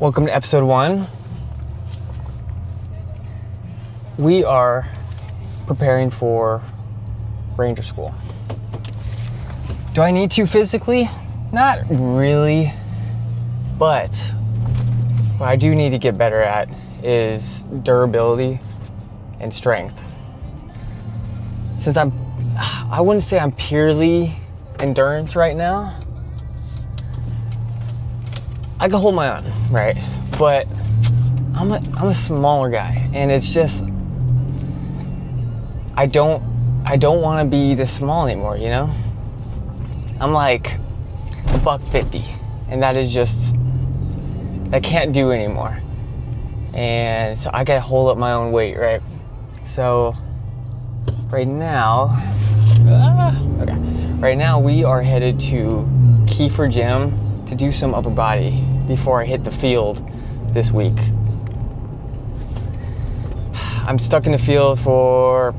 Welcome to episode 1. We are preparing for Ranger School. Do I need to physically? Not really, but what I do need to get better at is durability and strength. Since I wouldn't say I'm purely endurance right now. I can hold my own, right? But I'm a smaller guy, and it's just I don't want to be this small anymore, you know? I'm like $150, and that is just I can't do anymore. And so I gotta hold up my own weight, right? So right now, right now we are headed to Kiefer Gym to do some upper body before I hit the field this week. I'm stuck in the field for,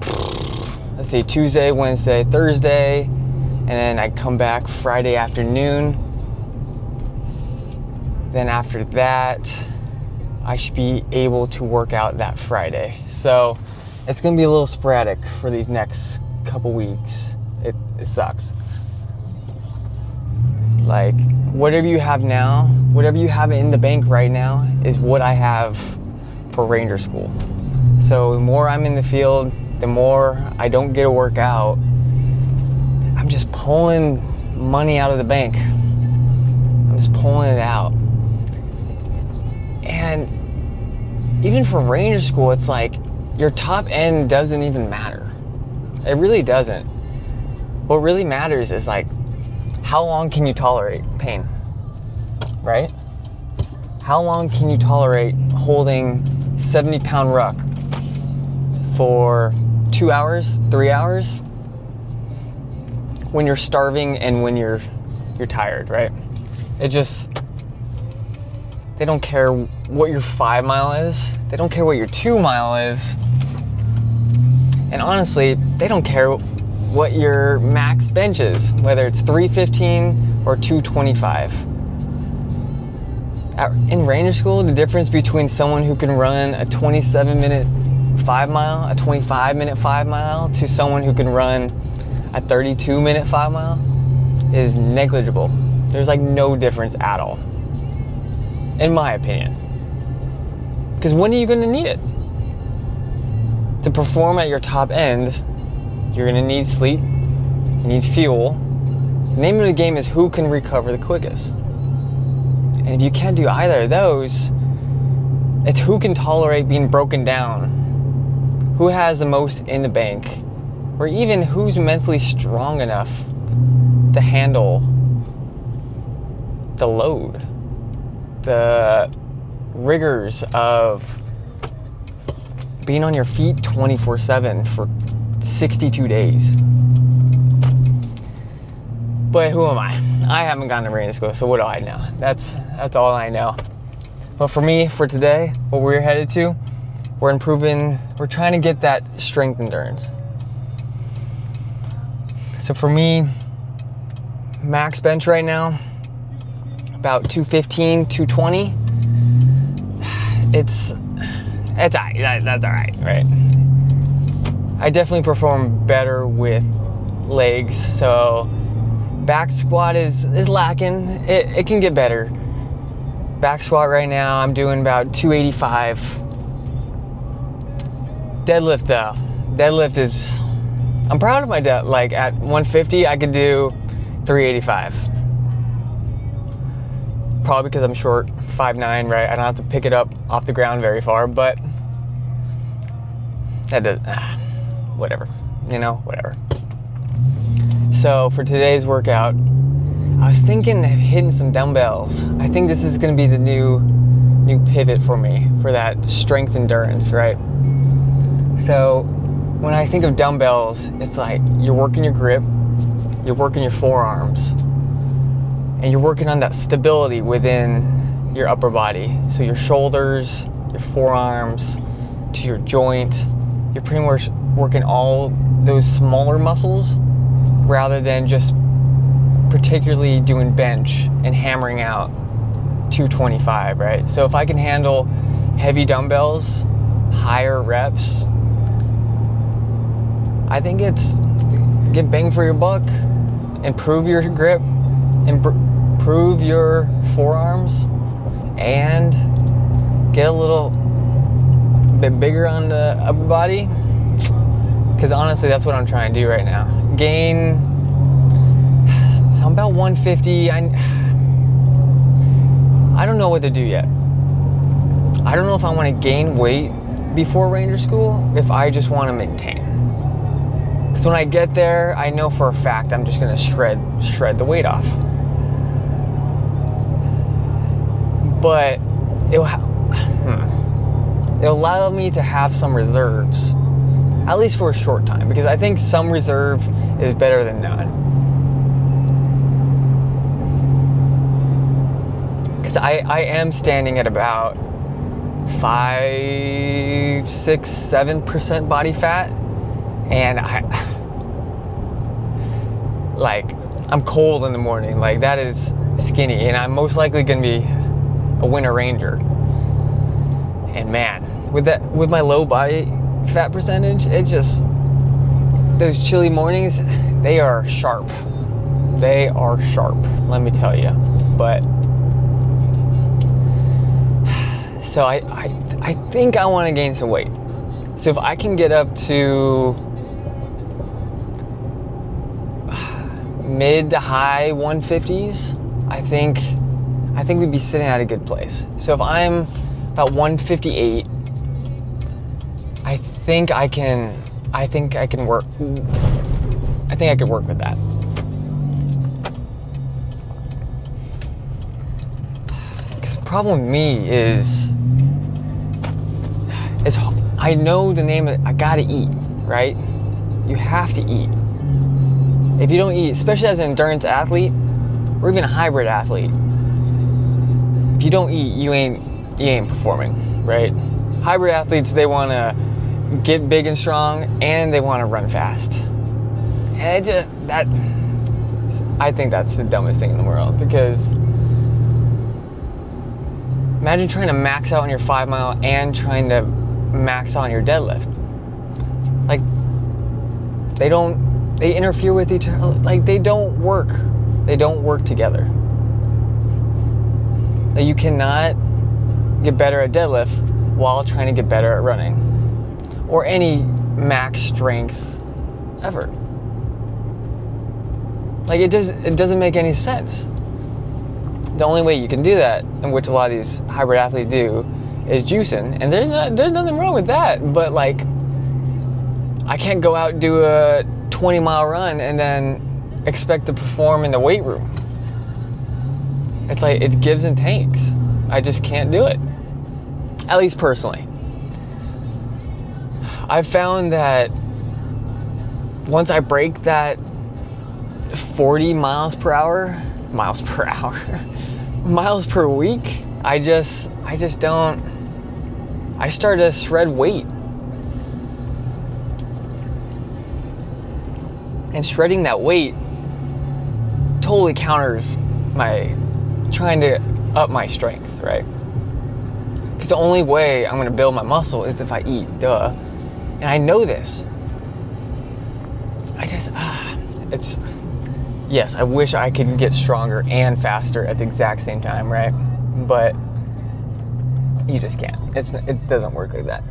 let's see, Tuesday, Wednesday, Thursday, and then I come back Friday afternoon. Then after that, I should be able to work out that Friday. So it's gonna be a little sporadic for these next couple weeks. It sucks. Like, whatever you have now, whatever you have in the bank right now is what I have for Ranger School. So the more I'm in the field, the more I don't get to work out, I'm just pulling money out of the bank. I'm just pulling it out. And even for Ranger School, it's like your top end doesn't even matter. It really doesn't. What really matters is like, how long can you tolerate pain, right? How long can you tolerate holding 70-pound ruck for 2 hours, 3 hours? When you're starving and when you're tired, right? It just, they don't care what your 5 mile is. They don't care what your 2 mile is. And honestly, they don't care what your max bench is, whether it's 315 or 225. In Ranger School, the difference between someone who can run a 27-minute 5 mile, a 25-minute 5 mile, to someone who can run a 32-minute 5 mile is negligible. There's like no difference at all, in my opinion. Because when are you going to need it? To perform at your top end, you're gonna need sleep, you need fuel. The name of the game is who can recover the quickest. And if you can't do either of those, it's who can tolerate being broken down, who has the most in the bank, or even who's mentally strong enough to handle the load, the rigors of being on your feet 24/7 for 62 days. But who am I? I haven't gone to Ranger School, so what do I know? That's all I know. But for me, for today, what we're headed to, we're trying to get that strength endurance. So for me, max bench right now, about 215, 220. It's all right, that's all right, right? I definitely perform better with legs, so back squat is lacking. It can get better. Back squat right now, I'm doing about 285. Deadlift though, is, I'm proud of my deadlift. Like at 150, I could do 385. Probably because I'm short, 5'9", right? I don't have to pick it up off the ground very far, but that does, whatever, whatever. So for today's workout, I was thinking of hitting some dumbbells. I think this is gonna be the new pivot for me, for that strength endurance, right? So when I think of dumbbells, it's like you're working your grip, you're working your forearms, and you're working on that stability within your upper body. So your shoulders, your forearms, to your joint, you're pretty much working all those smaller muscles rather than just particularly doing bench and hammering out 225, right? So if I can handle heavy dumbbells, higher reps, I think it's get bang for your buck, improve your grip, improve your forearms, and get a little bit bigger on the upper body. Because honestly, that's what I'm trying to do right now. Gain, so I'm about 150. I don't know what to do yet. I don't know if I want to gain weight before Ranger School, if I just want to maintain. Because when I get there, I know for a fact I'm just going to shred the weight off. But it'll allow me to have some reserves, at least for a short time, because I think some reserve is better than none. Because I am standing at about 5, 6, 7% body fat, and I'm cold in the morning. Like, that is skinny, and I'm most likely gonna be a winter ranger. And man, with my low body fat percentage, it just, those chilly mornings, they are sharp. They are sharp, let me tell you. But so I think I want to gain some weight. So if I can get up to mid to high 150s, I think we'd be sitting at a good place. So if I'm about 158, I think I can work. I think I could work with that. Because the problem with me is I know the name of it. I gotta eat, right? You have to eat. If you don't eat, especially as an endurance athlete or even a hybrid athlete, if you don't eat, you ain't performing, right? Hybrid athletes, they want to get big and strong, and they want to run fast. And I think that's the dumbest thing in the world, because imagine trying to max out on your 5 mile and trying to max out on your deadlift. Like, they interfere with each other. Like, they don't work together. Like, you cannot get better at deadlift while trying to get better at running, or any max strength ever. Like, it doesn't make any sense. The only way you can do that, and which a lot of these hybrid athletes do, is juicing, and there's nothing wrong with that. But like, I can't go out and do a 20-mile run and then expect to perform in the weight room. It's like, it gives and takes. I just can't do it. At least personally. I've found that once I break that 40 miles per week, I start to shred weight. And shredding that weight totally counters my trying to up my strength, right? Because the only way I'm gonna build my muscle is if I eat, duh. And I know this. Yes, I wish I could get stronger and faster at the exact same time, right? But you just can't. It doesn't work like that.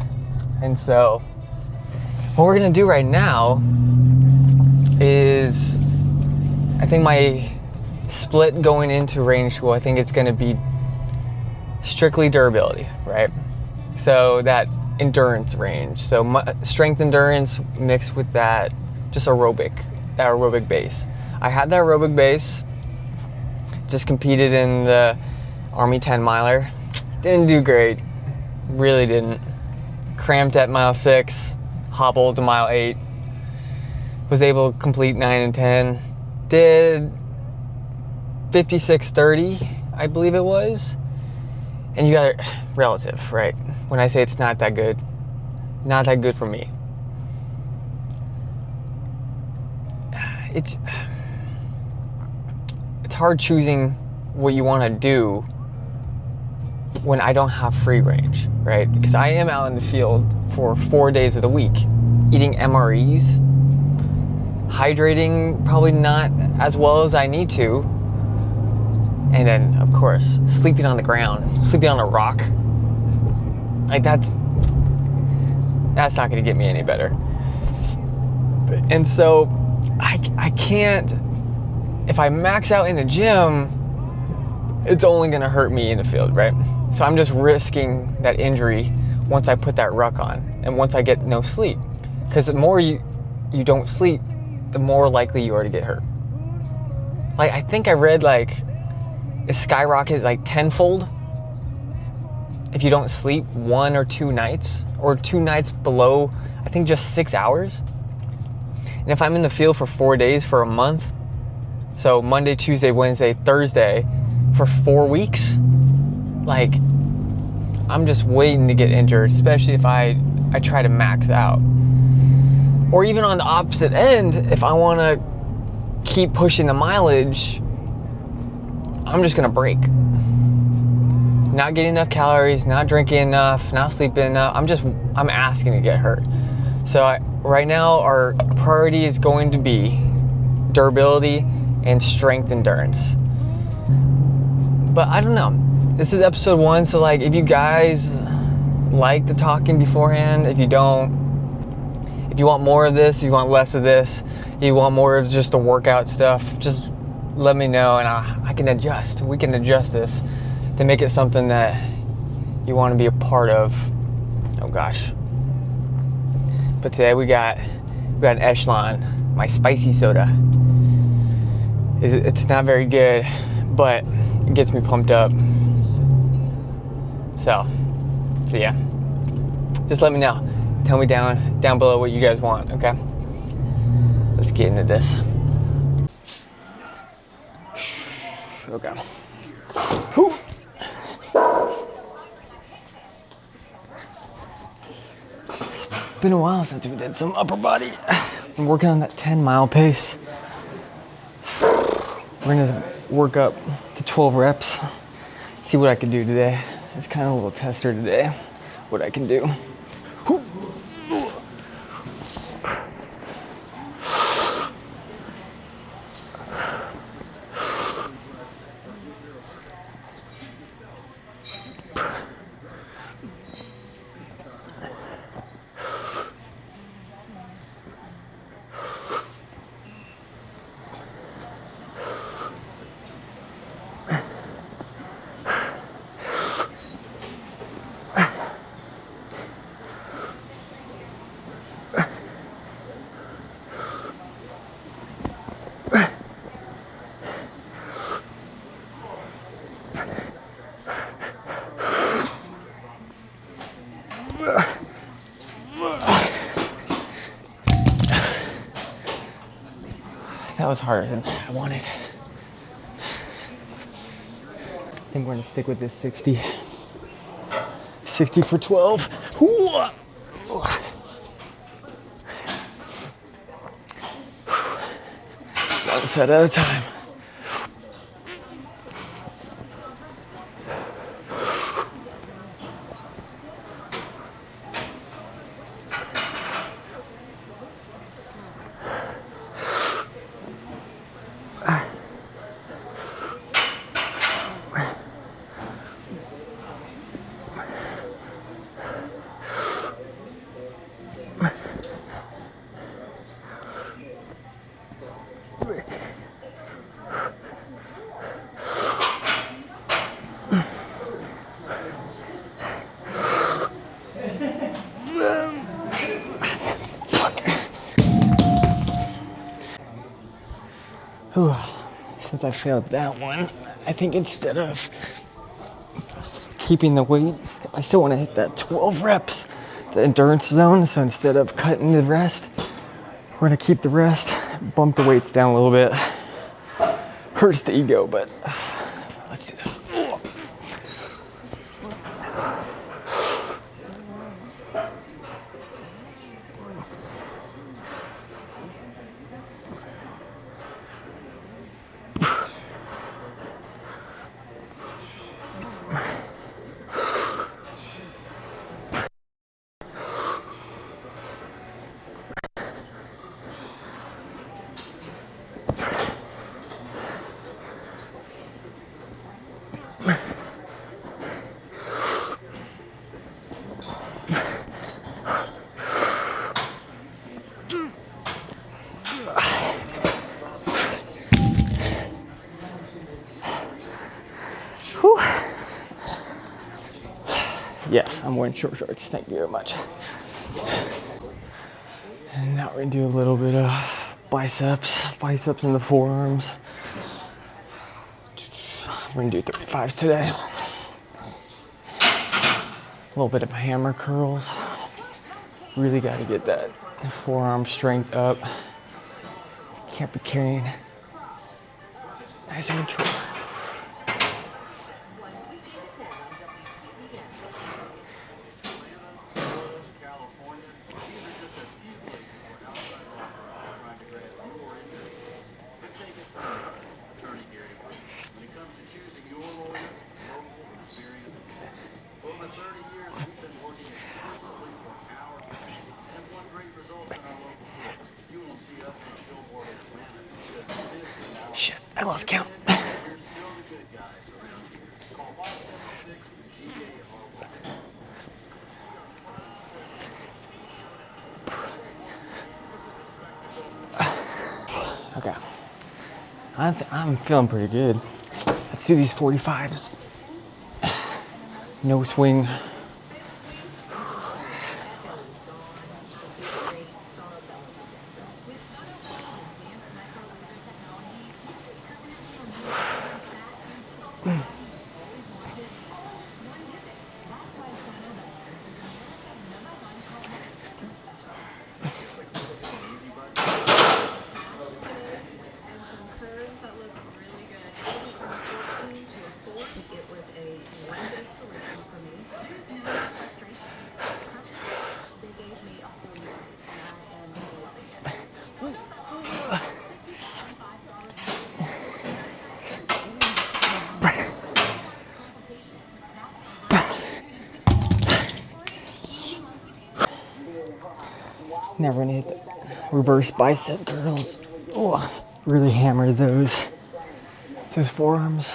And so what we're gonna do right now is, I think my split going into Ranger School, I think it's gonna be strictly durability, right? So that endurance range. So strength endurance mixed with that just aerobic base. I had that aerobic base, just competed in the Army 10 miler. Didn't do great, really didn't. Cramped at mile 6, hobbled to mile 8. Was able to complete 9 and 10. Did 56:30, I believe it was. And you got it relative, right? When I say it's not that good for me. It's hard choosing what you want to do when I don't have free range, right? Because I am out in the field for 4 days of the week, eating MREs, hydrating probably not as well as I need to, and then of course sleeping on the ground, sleeping on a rock. Like that's not going to get me any better. And so I can't, if I max out in the gym, it's only going to hurt me in the field, right? So I'm just risking that injury once I put that ruck on and once I get no sleep. Because the more you don't sleep, the more likely you are to get hurt. Like, I think I read like it skyrockets like tenfold if you don't sleep 1 or 2 nights, or 2 nights below, I think just 6 hours. And if I'm in the field for 4 days for a month, so Monday, Tuesday, Wednesday, Thursday, for 4 weeks, like, I'm just waiting to get injured, especially if I try to max out. Or even on the opposite end, if I want to keep pushing the mileage, I'm just gonna break. Not getting enough calories, not drinking enough, not sleeping enough. I'm asking to get hurt. So right now, our priority is going to be durability and strength endurance. But I don't know. This is episode 1, so like, if you guys like the talking beforehand, if you don't, if you want more of this, you want less of this, you want more of just the workout stuff, just let me know and I can adjust. We can adjust this to make it something that you want to be a part of. Oh gosh. But today we got Echelon, my spicy soda. It's not very good, but it gets me pumped up. So yeah. Just let me know. Tell me down below what you guys want, okay? Let's get into this. Okay. Whew. Been a while since we did some upper body. I'm working on that 10-mile pace. We're gonna work up to 12 reps. See what I can do today. It's kind of a little tester today, what I can do. Whew. That was harder than I wanted. I think we're gonna stick with this 60. 60 for 12. One set at a time. Since I failed that one, I think instead of keeping the weight, I still want to hit that 12 reps, the endurance zone. So instead of cutting the rest, we're gonna keep the rest, bump the weights down a little bit. Hurts the ego, but let's do this. Whew. Yes, I'm wearing short shorts. Thank you very much. And now we're gonna do a little bit of biceps in the forearms. We're gonna do 35s today. A little bit of hammer curls. Really gotta get that forearm strength up. Can't be carrying. Nice and control. Shit, I lost count. Okay, I'm feeling pretty good. Let's do these 45s. No swing. Never gonna hit the reverse bicep curls. Ooh, really hammer those forearms.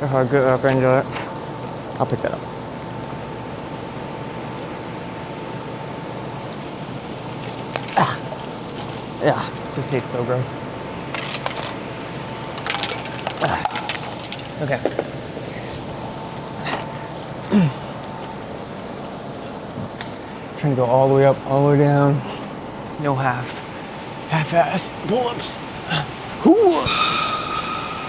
If I get up into it, I'll pick that up. Yeah, just tastes so gross. Okay. Trying to go all the way up, all the way down. No half-ass pull-ups. Ooh,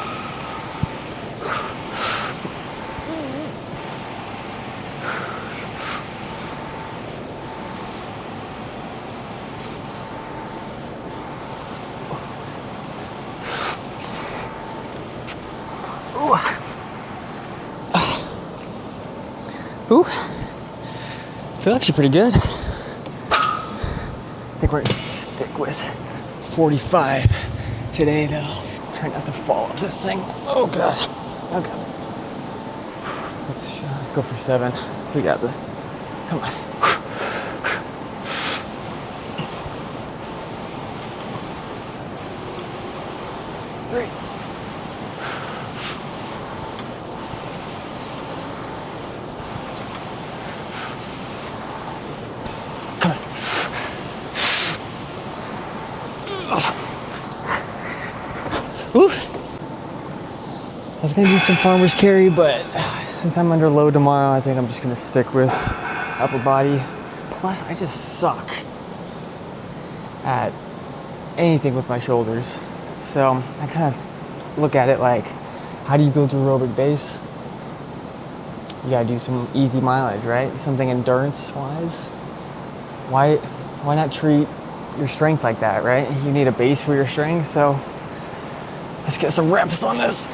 feel actually pretty good. I think we're gonna stick with 45 today though. Try not to fall off this thing. Oh god. Okay. Let's go for 7. We got this. Come on. 3. was gonna do some farmer's carry, but since I'm under load tomorrow, I think I'm just gonna stick with upper body. Plus, I just suck at anything with my shoulders. So I kind of look at it like, how do you build your aerobic base? You gotta do some easy mileage, right? Something endurance-wise. Why not treat your strength like that, right? You need a base for your strength, so let's get some reps on this.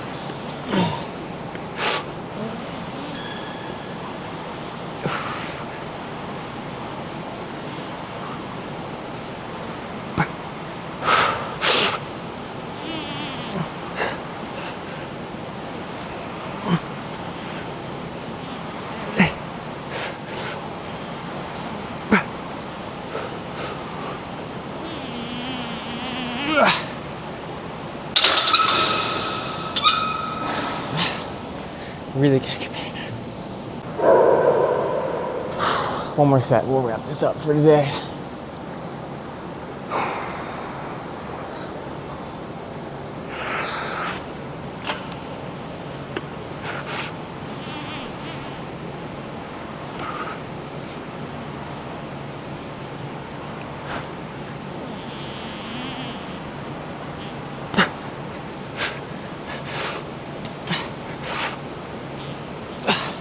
Really can't get better than that. One more set, we'll wrap this up for today.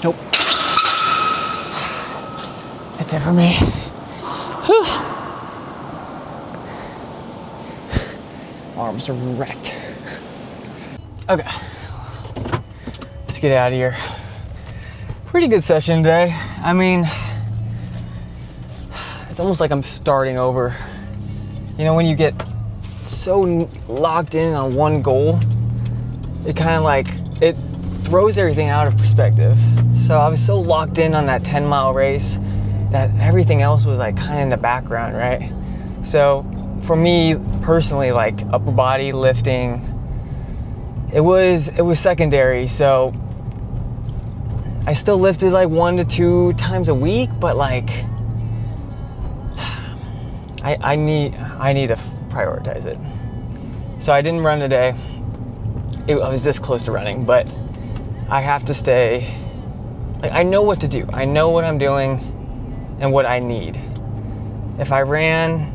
Nope. That's it for me. Whew. Arms are wrecked. Okay. Let's get out of here. Pretty good session today. I mean, it's almost like I'm starting over. You know, when you get so locked in on one goal, it kind of like, it throws everything out of perspective. So I was so locked in on that 10-mile race that everything else was like kind of in the background, right? So for me personally, like upper body lifting, it was secondary. So I still lifted like 1 to 2 times a week, but like I need to prioritize it. So I didn't run today. I was this close to running, but I have to stay, like, I know what to do. I know what I'm doing and what I need. If I ran,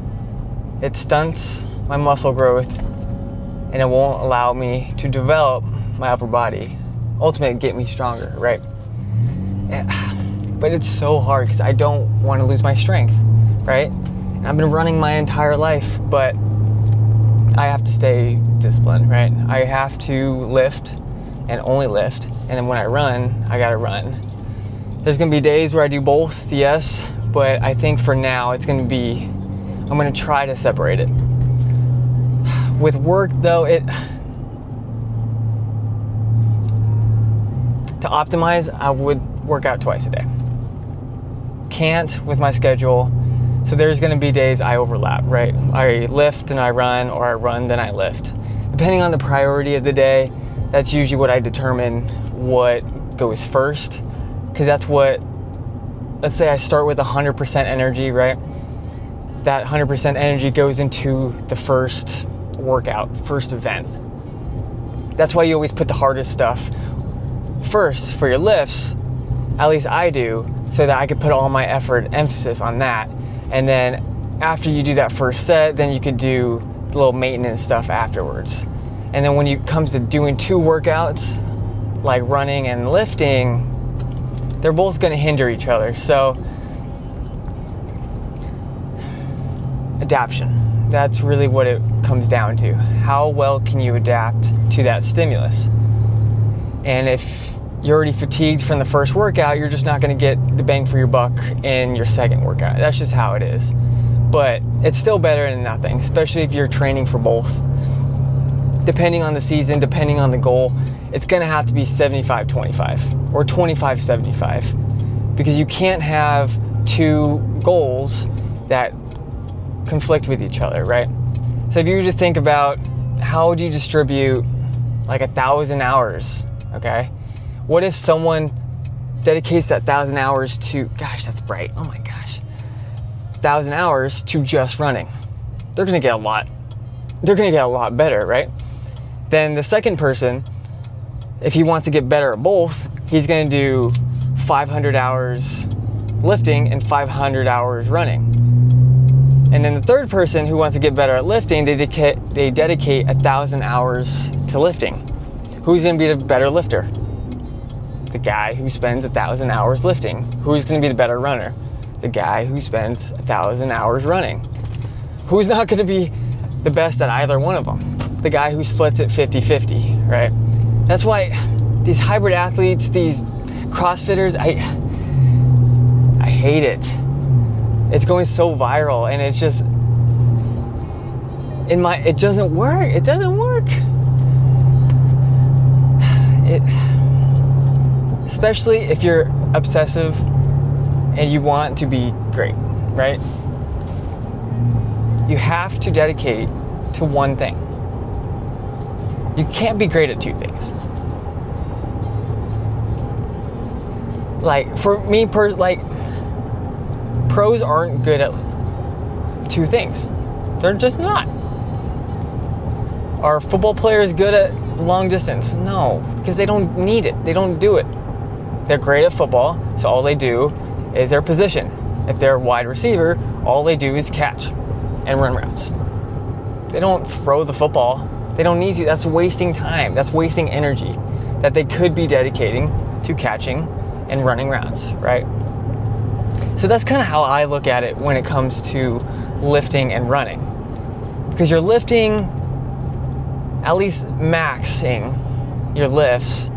it stunts my muscle growth and it won't allow me to develop my upper body, ultimately get me stronger, right? But it's so hard because I don't want to lose my strength, right? And I've been running my entire life, but I have to stay disciplined, right? I have to lift and only lift. And then when I run, I gotta run. There's gonna be days where I do both, yes, but I think for now I'm gonna try to separate it. With work though, to optimize, I would work out twice a day. Can't with my schedule, so there's gonna be days I overlap, right? I lift and I run, or I run then I lift. Depending on the priority of the day, that's usually what I determine what goes first, because that's what, let's say I start with 100% energy, right? That 100% energy goes into the first workout, first event. That's why you always put the hardest stuff first for your lifts, at least I do, so that I could put all my effort and emphasis on that. And then after you do that first set, then you could do the little maintenance stuff afterwards. And then when it comes to doing 2 workouts, like running and lifting, they're both gonna hinder each other. So, adaptation. That's really what it comes down to. How well can you adapt to that stimulus? And if you're already fatigued from the first workout, you're just not gonna get the bang for your buck in your second workout. That's just how it is. But it's still better than nothing, especially if you're training for both. Depending on the season, depending on the goal, it's gonna have to be 75-25 or 25-75, because you can't have 2 goals that conflict with each other, right? So if you were to think about how do you distribute like 1,000 hours, okay? What if someone dedicates that 1,000 hours to, gosh, that's bright, oh my gosh, 1,000 hours to just running? They're gonna get a lot better, right? Then the second person if he wants to get better at both, he's going to do 500 hours lifting and 500 hours running. And then the third person who wants to get better at lifting, they dedicate 1,000 hours to lifting. Who's going to be the better lifter? The guy who spends 1,000 hours lifting. Who's going to be the better runner? The guy who spends 1,000 hours running. Who's not going to be the best at either one of them? The guy who splits it 50-50, right? That's why these hybrid athletes, these CrossFitters, I hate it. It's going so viral, and it's just it doesn't work. It doesn't work. Especially if you're obsessive and you want to be great, right? You have to dedicate to one thing. You can't be great at two things. Like for me, pros aren't good at two things. They're just not. Are football players good at long distance? No, because they don't need it. They don't do it. They're great at football, so all they do is their position. If they're a wide receiver, all they do is catch and run routes. They don't throw the football. They don't need to. That's wasting time. That's wasting energy that they could be dedicating to catching and running routes, right? So that's kind of how I look at it when it comes to lifting and running. Because you're lifting, at least maxing your lifts,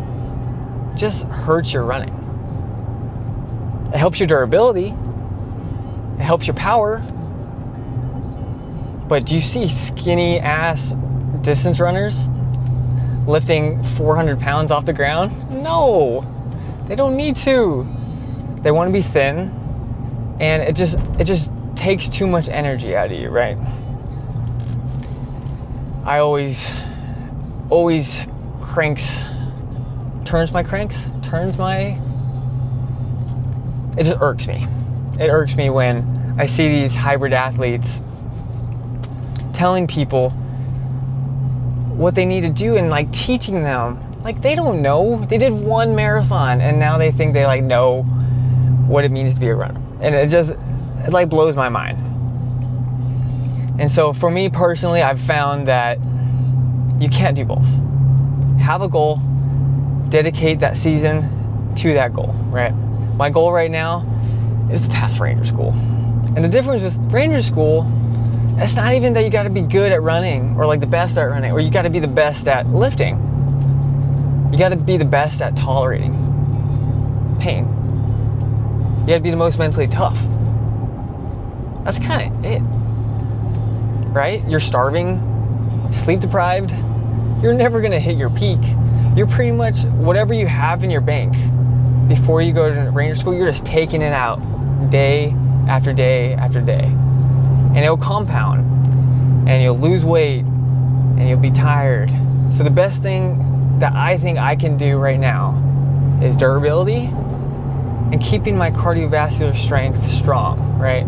just hurts your running. It helps your durability. It helps your power. But do you see skinny ass distance runners lifting 400 pounds off the ground? No, they don't need to. They want to be thin, and it just takes too much energy out of you, right? I always it just irks me. It irks me when I see these hybrid athletes telling people what they need to do and like teaching them. Like they don't know. They did one marathon and now they think they like know what it means to be a runner. And it like blows my mind. And so for me personally, I've found that you can't do both. Have a goal, dedicate that season to that goal, right? My goal right now is to pass Ranger School. And the difference with Ranger School, it's not even that you gotta be good at running or like the best at running, or you gotta be the best at lifting. You gotta be the best at tolerating pain. You gotta be the most mentally tough. That's kind of it, right? You're starving, sleep deprived, you're never gonna hit your peak. You're pretty much, whatever you have in your bank before you go to Ranger School, you're just taking it out day after day after day. And it'll compound, and you'll lose weight, and you'll be tired. So the best thing that I think I can do right now is durability and keeping my cardiovascular strength strong, right?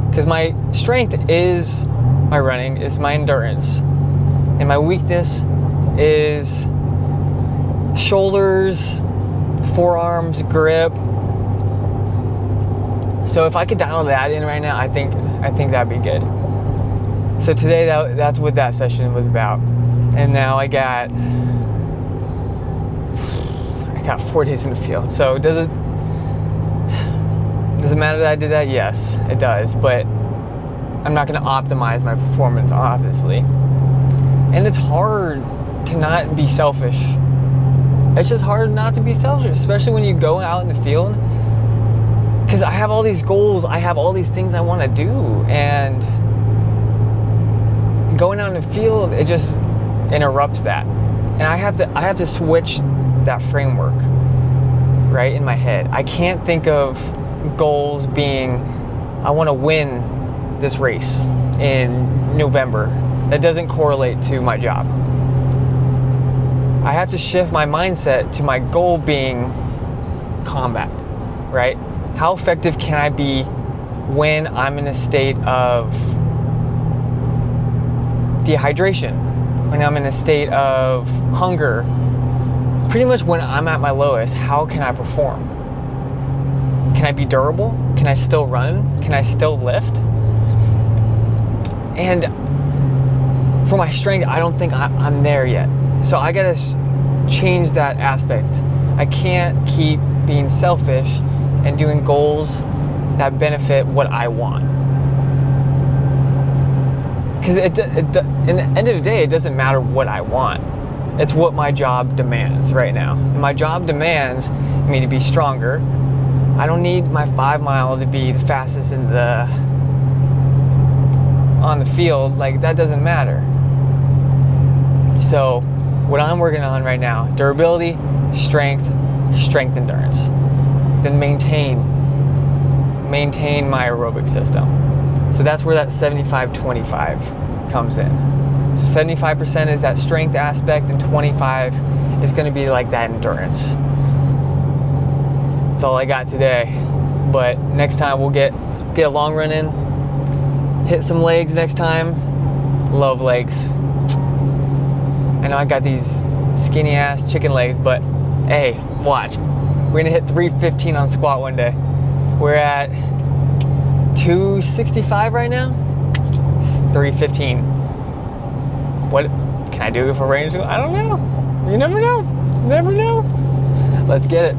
Because my strength is my running, is my endurance, and my weakness is shoulders, forearms, grip. So if I could dial that in right now, I think that'd be good. So today that's what that session was about. And now I got 4 days in the field. So does it matter that I did that? Yes, it does. But I'm not going to optimize my performance, obviously. And it's hard to not be selfish. It's just hard not to be selfish, especially when you go out in the field. Because I have all these goals, I have all these things I want to do, and going out in the field, it just interrupts that. And I have to switch that framework, right, in my head. I can't think of goals being, I want to win this race in November. That doesn't correlate to my job. I have to shift my mindset to my goal being combat, right? How effective can I be when I'm in a state of dehydration, when I'm in a state of hunger, pretty much when I'm at my lowest, how can I perform? Can I be durable? Can I still run? Can I still lift? And for my strength, I don't think I'm there yet. So I gotta change that aspect. I can't keep being selfish and doing goals that benefit what I want. Because in the end of the day, it doesn't matter what I want. It's what my job demands right now. And my job demands me to be stronger. I don't need my 5 mile to be the fastest on the field. Like, that doesn't matter. So what I'm working on right now, durability, strength, endurance. Then maintain my aerobic system. So that's where that 75-25 comes in. So 75% is that strength aspect, and 25 is going to be like that endurance. That's all I got today. But next time we'll get a long run in, hit some legs next time. Love legs. I know I got these skinny ass chicken legs, but hey, watch. We're gonna hit 315 on squat one day. We're at 265 right now. 315. What can I do for range? I don't know. You never know. Never know. Let's get it.